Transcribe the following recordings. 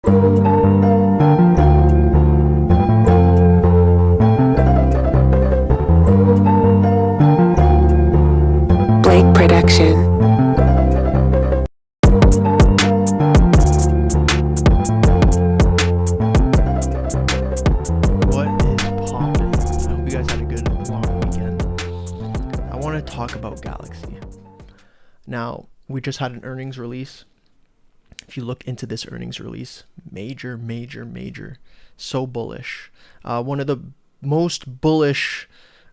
Production. What is poppin'? I hope you guys had a good long weekend. I want to talk about Galaxy. Now, we just had an earnings release. If you look into this earnings release, major. So bullish. One of the most bullish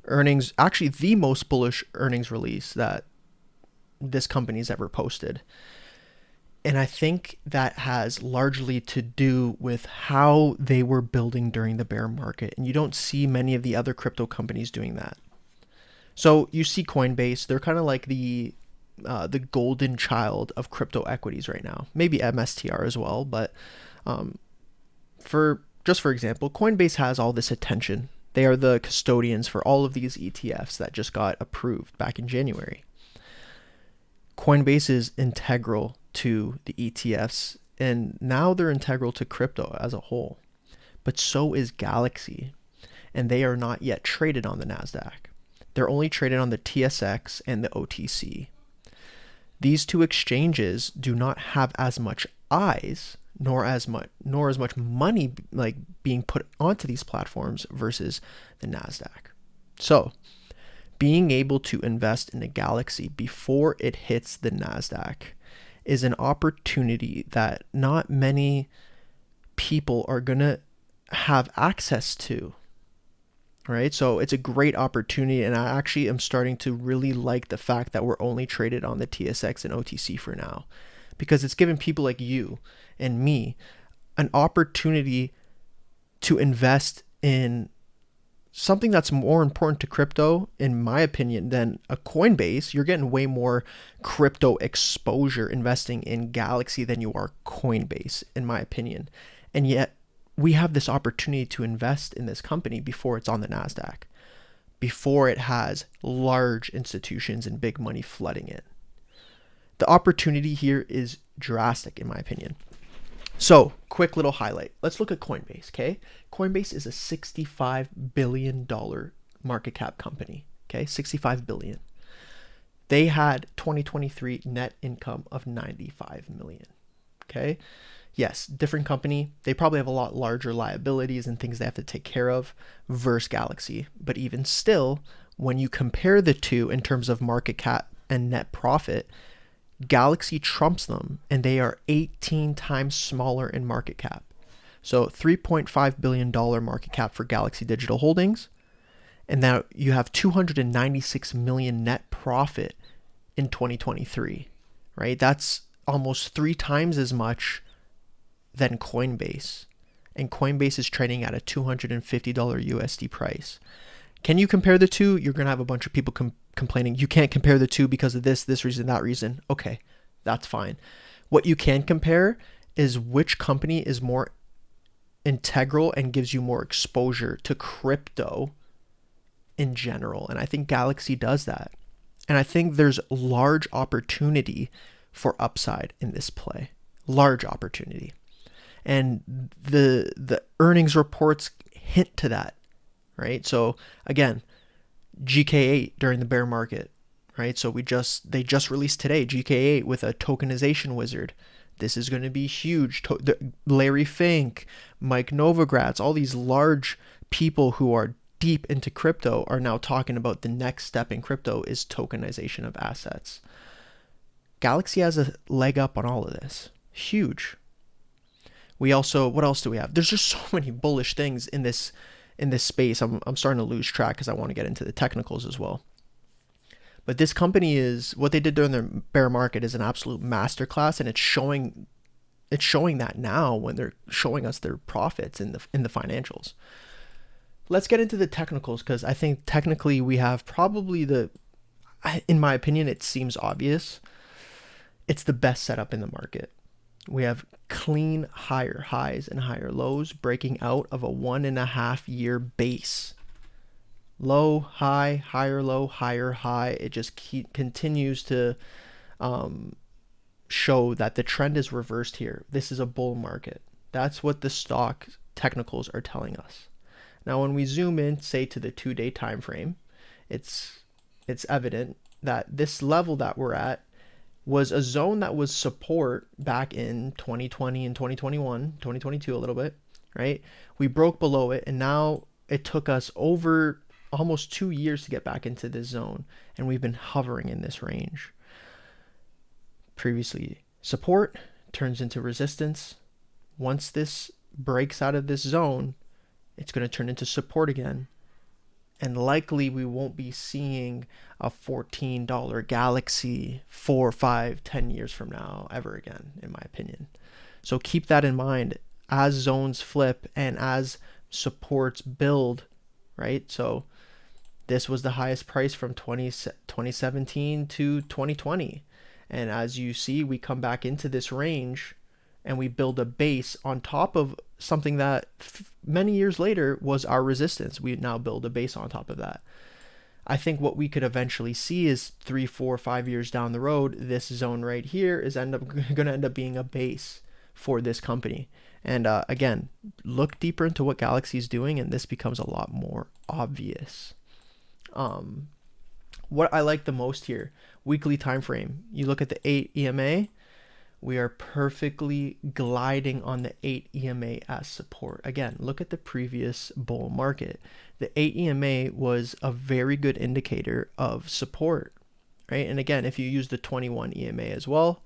earnings, actually the most bullish earnings release that this company's ever posted. And I think that has largely to do with how they were building during the bear market. And you don't see many of the other crypto companies doing that. So you see Coinbase, they're kind of like the golden child of crypto equities right now. Maybe MSTR as well, but for example, Coinbase has all this attention. They are the custodians for all of these ETFs that just got approved back in January. Coinbase is integral to the ETFs, and now they're integral to crypto as a whole. But so is Galaxy, and they are not yet traded on the NASDAQ. They're only traded on the TSX and the OTC. These two exchanges do not have as much eyes nor as much money like being put onto these platforms versus the NASDAQ. So being able to invest in a Galaxy before it hits the NASDAQ is an opportunity that not many people are going to have access to, right? So it's a great opportunity, and I actually am starting to really like the fact that we're only traded on the TSX and OTC for now, because it's given people like you and me an opportunity to invest in something that's more important to crypto, in my opinion, than a Coinbase. You're getting way more crypto exposure investing in Galaxy than you are Coinbase, in my opinion. And yet we have this opportunity to invest in this company before it's on the NASDAQ, before it has large institutions and big money flooding it. The opportunity here is drastic, in my opinion. So, quick little highlight. Let's look at Coinbase, okay? Coinbase is a $65 billion market cap company, okay? $65 billion. They had 2023 net income of $95 million, okay? Yes, different company. They probably have a lot larger liabilities and things they have to take care of versus Galaxy. But even still, when you compare the two in terms of market cap and net profit, Galaxy trumps them, and they are 18 times smaller in market cap. So $3.5 billion market cap for Galaxy Digital Holdings. And now you have 296 million net profit in 2023, right? That's almost 3 times as much than Coinbase. And Coinbase is trading at a $250 USD price. Can you compare the two? You're going to have a bunch of people complaining, you can't compare the two because of this reason, that reason. Okay, that's fine. What you can compare is which company is more integral and gives you more exposure to crypto in general. And I think Galaxy does that. And I think there's large opportunity for upside in this play. Large opportunity. And the earnings reports hint to that, right? So again, GK8 during the bear market, right? So they just released today GK8 with a tokenization wizard. This is going to be huge. Larry Fink, Mike Novogratz, all these large people who are deep into crypto are now talking about the next step in crypto is tokenization of assets. Galaxy has a leg up on all of this. Huge. We also, what else do we have? There's just so many bullish things in this space. I'm starting to lose track because I want to get into the technicals as well. But this company is, what they did during the bear market is an absolute masterclass, and it's showing that now when they're showing us their profits in the financials. Let's get into the technicals, because I think technically we have probably in my opinion, it seems obvious, it's the best setup in the market. We have clean higher highs and higher lows breaking out of a 1.5 year base. Low, high, higher, low, higher, high. It just continues to show that the trend is reversed here. This is a bull market. That's what the stock technicals are telling us. Now, when we zoom in, say to the 2-day time frame, it's evident that this level that we're at was a zone that was support back in 2020 and 2021, 2022 a little bit, right? We broke below it, and now it took us over almost 2 years to get back into this zone, and we've been hovering in this range. Previously, support turns into resistance. Once this breaks out of this zone, it's going to turn into support again. And likely we won't be seeing a $14 Galaxy 4, 5, 10 years from now ever again, in my opinion. So keep that in mind as zones flip and as supports build, right? So this was the highest price from 2017 to 2020. And as you see, we come back into this range and we build a base on top of something that many years later was our resistance. We now build a base on top of that. I think what we could eventually see is 3, 4, 5 years down the road, this zone right here is going to end up being a base for this company. And again, look deeper into what Galaxy is doing, and this becomes a lot more obvious. What I like the most here, weekly time frame. You look at the 8 EMA. We are perfectly gliding on the 8 EMA as support. Again, look at the previous bull market. The 8 EMA was a very good indicator of support, right? And again, if you use the 21 EMA as well,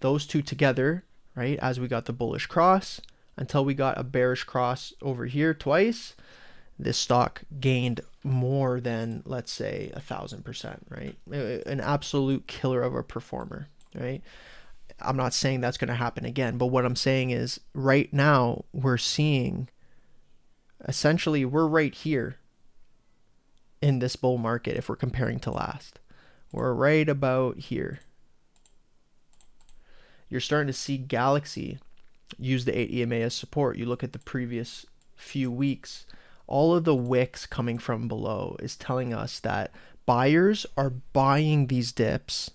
those two together, right, as we got the bullish cross until we got a bearish cross over here twice, this stock gained more than, let's say, 1,000%, right? An absolute killer of a performer, right? I'm not saying that's going to happen again, but what I'm saying is right now we're seeing, essentially we're right here in this bull market. If we're comparing to last, we're right about here. You're starting to see Galaxy use the 8 EMA as support. You look at the previous few weeks, all of the wicks coming from below is telling us that buyers are buying these dips.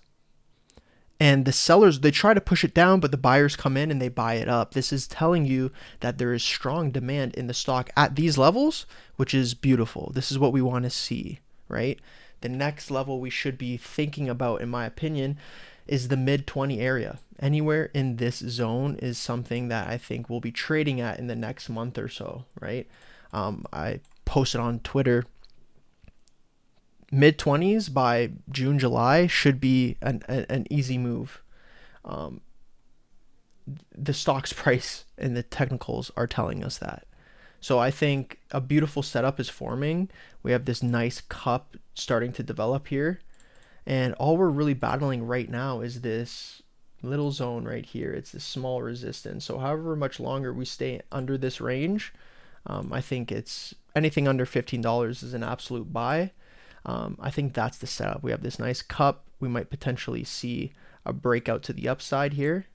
And the sellers, they try to push it down, but the buyers come in and they buy it up. This is telling you that there is strong demand in the stock at these levels, which is beautiful. This is what we want to see, right? The next level we should be thinking about, in my opinion, is the mid 20 area. Anywhere in this zone is something that I think we'll be trading at in the next month or so, right? I posted on Twitter, mid 20s by June, July should be an easy move. The stock's price and the technicals are telling us that. So I think a beautiful setup is forming. We have this nice cup starting to develop here. And all we're really battling right now is this little zone right here. It's this small resistance. So however much longer we stay under this range, I think it's anything under $15 is an absolute buy. I think that's the setup. We have this nice cup. We might potentially see a breakout to the upside here,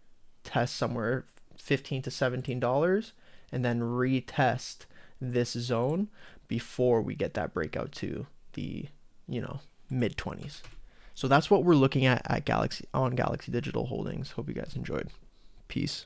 test somewhere $15 to $17, and then retest this zone before we get that breakout to the, mid 20s. So that's what we're looking at Galaxy, on Galaxy Digital Holdings. Hope you guys enjoyed. Peace.